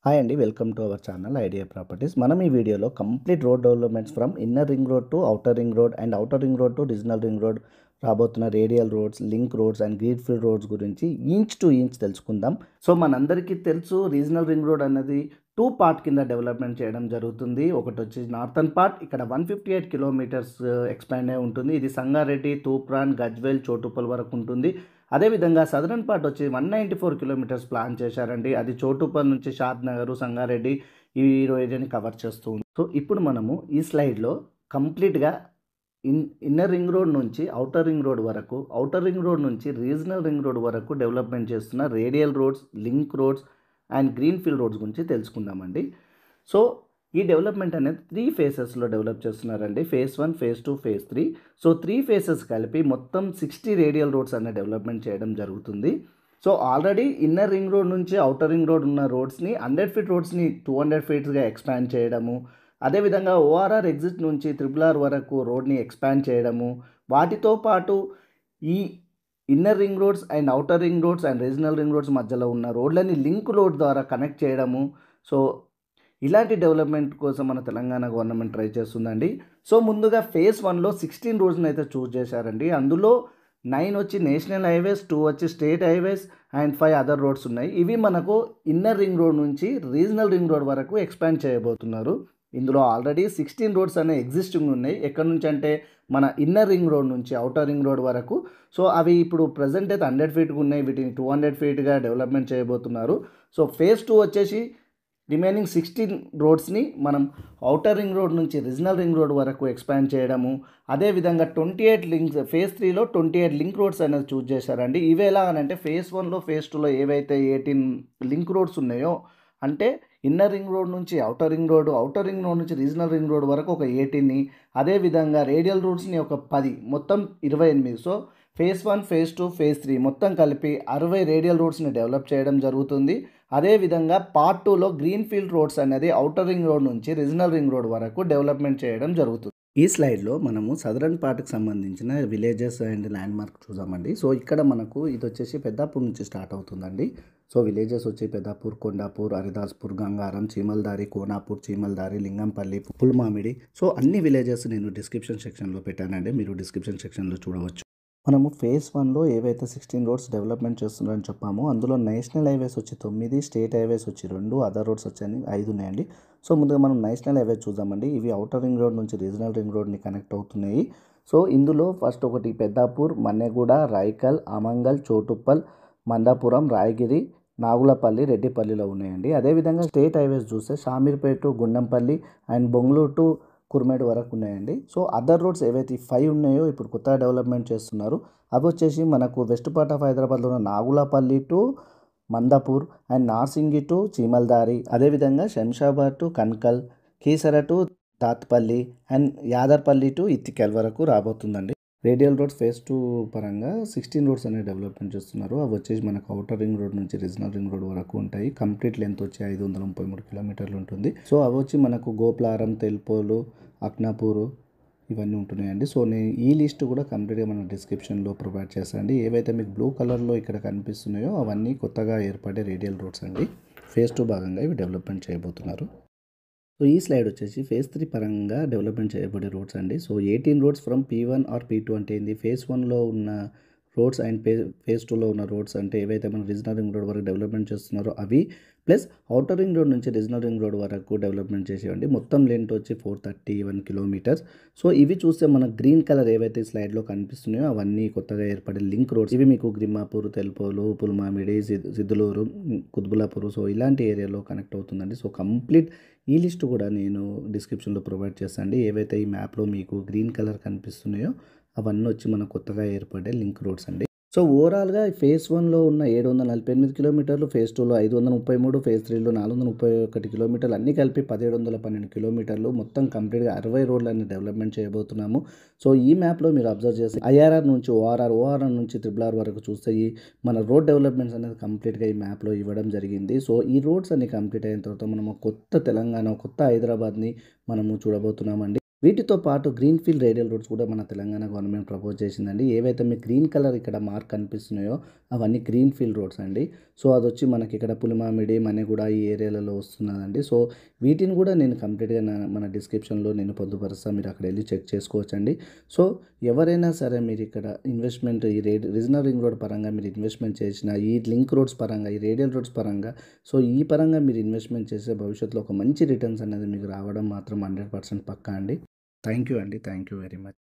Hi అండి. Welcome to our channel Idea Properties. మనం ఈ వీడియోలో complete road developments from inner ring road to outer ring road and outer ring road to regional ring road రాబోతున్న radial roads, link roads and greenfield roads గురించి inch to inch తెలుసుకుందాం. So మనందరికీ తెలుసు regional ring road అన్నది 2 part కింద development చేయడం జరుగుతుంది. ఒకటి వచ్చి నార్థన్ పార్ట్, ఇక్కడ 158 కిలోమీటర్స్ ఎక్స్పాండ్ అయి ఉంటుంది. ఇది సంగారెడ్డి, తూప్రాన్, గజ్వేల్, చోటుప్పల్ వరకు ఉంటుంది. అదేవిధంగా సదరన్ పార్ట్ వచ్చి 194 కిలోమీటర్స్ ప్లాన్ చేశారండి. అది చోటుప్పల్ నుంచి షాద్ నగర్, సంగారెడ్డి ఈ ఏరియాని కవర్ చేస్తూ ఉంది. సో ఇప్పుడు మనము ఈ స్లైడ్లో కంప్లీట్గా ఇన్నర్ రింగ్ రోడ్ నుంచి ఔటర్ రింగ్ రోడ్ వరకు, ఔటర్ రింగ్ రోడ్ నుంచి రీజనల్ రింగ్ రోడ్ వరకు డెవలప్మెంట్ చేస్తున్న radial roads, link roads and greenfield roads గురించి తెలుసుకుందామండి. సో ఈ డెవలప్మెంట్ అనేది 3 ఫేసెస్లో డెవలప్ చేస్తున్నారండి. Phase 1, phase 2, phase 3. So 3 faces కలిపి మొత్తం 60 రేడియల్ రోడ్స్ అనే డెవలప్మెంట్ చేయడం జరుగుతుంది. So already inner ring road నుంచి ఔటర్ రింగ్ రోడ్ ఉన్న రోడ్స్ని 100 ఫీట్ రోడ్స్ని 200 ఫీట్స్గా ఎక్స్పాండ్ చేయడము, అదేవిధంగా ఓఆర్ఆర్ ఎగ్జిట్ నుంచి RRR వరకు రోడ్ని ఎక్స్పాండ్ చేయడము, వాటితో పాటు ఈ inner ring roads and outer ring roads and regional ring roads మధ్యలో ఉన్న రోడ్లని లింక్ రోడ్ ద్వారా కనెక్ట్ చేయడము. సో ఇలాంటి డెవలప్మెంట్ కోసం మన తెలంగాణ గవర్నమెంట్ ట్రై చేస్తుందండి. సో ముందుగా ఫేజ్ 1లో 16 రోడ్స్ని అయితే చూస్ చేశారండి. అందులో 9 వచ్చి నేషనల్ హైవేస్, 2 వచ్చి state highways and 5 other roads ఉన్నాయి. ఇవి మనకు ఇన్నర్ రింగ్ రోడ్ నుంచి రీజనల్ రింగ్ రోడ్ వరకు ఎక్స్పాండ్ చేయబోతున్నారు. ఇందులో ఆల్రెడీ 16 రోడ్స్ అనే ఎగ్జిస్టింగ్ ఉన్నాయి. ఎక్కడి నుంచి అంటే మన ఇన్నర్ రింగ్ రోడ్ నుంచి ఔటర్ రింగ్ రోడ్ వరకు. సో అవి ఇప్పుడు ప్రజెంట్ అయితే 100 ఫీట్గా ఉన్నాయి. వీటిని 200 ఫీట్గా డెవలప్మెంట్ చేయబోతున్నారు. సో ఫేజ్ 2 వచ్చేసి రిమైనింగ్ 16 రోడ్స్ని మనం ఔటర్ రింగ్ రోడ్ నుంచి రీజనల్ రింగ్ రోడ్ వరకు ఎక్స్పాండ్ చేయడము, అదేవిధంగా 28 లింక్స్ ఫేజ్ 3లో 28 లింక్ రోడ్స్ అనేది చూస్ చేశారండి. ఇవి ఎలా అంటే ఫేజ్ 1లో, ఫేజ్ 2లో ఏవైతే 18 లింక్ రోడ్స్ ఉన్నాయో, అంటే ఇన్నర్ రింగ్ రోడ్ నుంచి outer ring road, outer ring road నుంచి రీజనల్ రింగ్ రోడ్ వరకు ఒక 18ని, అదేవిధంగా రేడియల్ రూట్స్ని ఒక 10, మొత్తం 28. సో ఫేజ్ 1, ఫేజ్ 2, ఫేజ్ 3 మొత్తం కలిపి 60 రేడియల్ రోడ్స్ని డెవలప్ చేయడం జరుగుతుంది. అదేవిధంగా పార్ట్ 2లో గ్రీన్ఫీల్డ్ రోడ్స్ అనేది ఔటర్ రింగ్ రోడ్ నుంచి రీజనల్ రింగ్ రోడ్ వరకు డెవలప్మెంట్ చేయడం జరుగుతుంది. ఈ స్లైడ్లో మనము సదరన్ పార్ట్కి సంబంధించిన విలేజెస్ అండ్ ల్యాండ్ మార్క్ చూద్దామండి. సో ఇక్కడ మనకు ఇది వచ్చేసి పెద్దాపూర్ నుంచి స్టార్ట్ అవుతుందండి. సో విలేజెస్ వచ్చి పెద్దాపూర్, కొండాపూర్, హరిదాస్పూర్, గంగారం, చీమల్దారి, కోనాపూర్, చీమల్దారి, లింగంపల్లి, పుల్మామిడి. సో అన్ని విలేజెస్ నేను డిస్క్రిప్షన్ సెక్షన్లో పెట్టానండి, మీరు డిస్క్రిప్షన్ సెక్షన్లో చూడవచ్చు. మనము ఫేజ్ 1లో ఏవైతే 16 రోడ్స్ డెవలప్మెంట్ చేస్తున్నారని చెప్పామో, అందులో నేషనల్ హైవేస్ వచ్చి 9, స్టేట్ హైవేస్ వచ్చి 2, అదర్ రోడ్స్ వచ్చి 5 ఉన్నాయండి. సో ముందుగా మనం నేషనల్ హైవే చూద్దామండి. ఇవి ఔటర్ రింగ్ రోడ్ నుంచి రీజనల్ రింగ్ రోడ్ని కనెక్ట్ అవుతున్నాయి. సో ఇందులో ఫస్ట్ ఒకటి పెద్దాపూర్, మన్నెగూడ, రాయికల్, ఆమంగల్, చోటుప్పల్, మందాపురం, రాయగిరి, నాగులపల్లి, రెడ్డిపల్లిలో ఉన్నాయండి. అదేవిధంగా స్టేట్ హైవేస్ చూస్తే షామీర్పేట, గుండంపల్లి అండ్ బొంగళూరు టు కుర్మేడ్ వరకు ఉన్నాయండి. సో అదర్ రోడ్స్ ఏవైతే 5 ఉన్నాయో ఇప్పుడు కొత్తగా డెవలప్మెంట్ చేస్తున్నారు. అవి వచ్చేసి మనకు వెస్ట్ పార్ట్ ఆఫ్ హైదరాబాద్లో ఉన్న Nagulapalli to Mandapur and Narsingi to Chimaldari, అదేవిధంగా Shamshabad to Kankal, Keesara to Tatpalli and Yadarpalli to Ittikal వరకు రాబోతుందండి. రేడియల్ రోడ్స్ ఫేజ్ 2 పరంగా 16 రోడ్స్ అనేవి డెవలప్మెంట్ చేస్తున్నారు. అవి వచ్చేసి మనకు ఔటర్ రింగ్ రోడ్ నుంచి రీజనల్ రింగ్ రోడ్ వరకు ఉంటాయి. కంప్లీట్ లెంత్ వచ్చి 533 కిలోమీటర్లు ఉంటుంది. సో అవి వచ్చి మనకు గోప్లారం, తెల్పోలు, అక్నాపూరు ఇవన్నీ ఉంటున్నాయండి. సో నేను ఈ లిస్ట్ కూడా కంప్లీట్గా మన డిస్క్రిప్షన్లో ప్రొవైడ్ చేస్తానండి. ఏవైతే మీకు బ్లూ కలర్లో ఇక్కడ కనిపిస్తున్నాయో అవన్నీ కొత్తగా ఏర్పడే రేడియల్ రోడ్స్ అండి. ఫేజ్ 2 భాగంగా ఇవి డెవలప్మెంట్ చేయబోతున్నారు. సో ఈ స్లైడ్ వచ్చేసి ఫేజ్ 3 పరంగా డెవలప్మెంట్ చేయబడే రోడ్స్ అండి. So 18 roads from P1 are P2 అంటే ఏంది, ఫేజ్ 1లో ఉన్న రోడ్స్ అండ్ ఫేజ్ 2లో ఉన్న రోడ్స్ అంటే ఏవైతే మనం రీజనల్ రింగ్ రోడ్ వరకు డెవలప్మెంట్ చేస్తున్నారో అవి, ప్లస్ ఔటర్ రింగ్ రోడ్ నుంచి రీజనల్ రింగ్ రోడ్ వరకు డెవలప్మెంట్ చేసేవండి. మొత్తం లెంత్ వచ్చి 431 కిలోమీటర్స్. సో ఇవి చూస్తే మనకు గ్రీన్ కలర్ ఏవైతే స్లైడ్లో కనిపిస్తున్నాయో అవన్నీ కొత్తగా ఏర్పడే లింక్ రోడ్స్. ఇవి మీకు గ్రిమ్మాపూర్, తెల్పోలు, పుల్మామిడి, సిద్దులూరు, కుత్బులాపూర్, సో ఇలాంటి ఏరియాలో కనెక్ట్ అవుతుందండి. సో కంప్లీట్ ఈ లిస్ట్ కూడా నేను డిస్క్రిప్షన్లో ప్రొవైడ్ చేస్తాను. ఏవైతే ఈ మ్యాప్లో మీకు గ్రీన్ కలర్ కనిపిస్తున్నాయో అవన్నీ వచ్చి మన కొత్తగా ఏర్పడే లింక్ రోడ్స్ అండి. సో ఓవరాల్గా ఫేజ్ 1లో ఉన్న 748 కిలోమీటర్లు, ఫేజ్ 2లో 533, ఫేజ్ 3లో 431 కిలోమీటర్లు, అన్నీ కలిపి 1712 కిలోమీటర్లు, మొత్తం కంప్లీట్గా 60 రోడ్లని డెవలప్మెంట్ చేయబోతున్నాము. సో ఈ మ్యాప్లో మీరు అబ్జర్వ్ చేస్తే ఐఆర్ఆర్ నుంచి ఓఆర్ఆర్ నుంచి RRR వరకు చూస్తే ఈ మన రోడ్ డెవలప్మెంట్స్ అనేది కంప్లీట్గా ఈ మ్యాప్లో ఇవ్వడం జరిగింది. సో ఈ రోడ్స్ అన్ని కంప్లీట్ అయిన తర్వాత మనము కొత్త తెలంగాణ, కొత్త హైదరాబాద్ని మనము చూడబోతున్నామండి. వీటితో పాటు గ్రీన్‌ఫీల్డ్ రేడియల్ రోడ్స్ కూడా మన తెలంగాణ గవర్నమెంట్ ప్రపోజ్ చేసిందండి. ఏవైతే మీకు గ్రీన్ కలర్ ఇక్కడ మార్క్ కనిపిస్తున్నాయో అవన్నీ గ్రీన్‌ఫీల్డ్ రోడ్స్ అండి. సో, అదొచ్చి మనకి ఇక్కడ పులిమామిడి, మన్నెగూడ ఈ ఏరియాలలో వస్తున్నదండి. సో, వీటిని కూడా నేను కంప్లీట్‌గా మన డిస్క్రిప్షన్‌లో నేను పొందుపరుస్తా. మీరు అక్కడెళ్లి చెక్ చేసుకోవచ్చండి. సో, ఎవరైనా సరే మీరిక్కడ ఇన్వెస్ట్‌మెంట్ ఈ రీజనల్ రింగ్ రోడ్ పరంగా మీరు ఇన్వెస్ట్‌మెంట్ చేసినా, ఈ లింక్ రోడ్స్ పరంగా, ఈ రేడియల్ రోడ్స్ పరంగా సో, ఈ పరంగా మీరు ఇన్వెస్ట్‌మెంట్ చేస్తే భవిష్యత్తులో ఒక మంచి రిటర్న్స్ అనేది మీకు రావడం మాత్రం 100% పక్కా అండి. థ్యాంక్ యూ అండి. Thank you very much.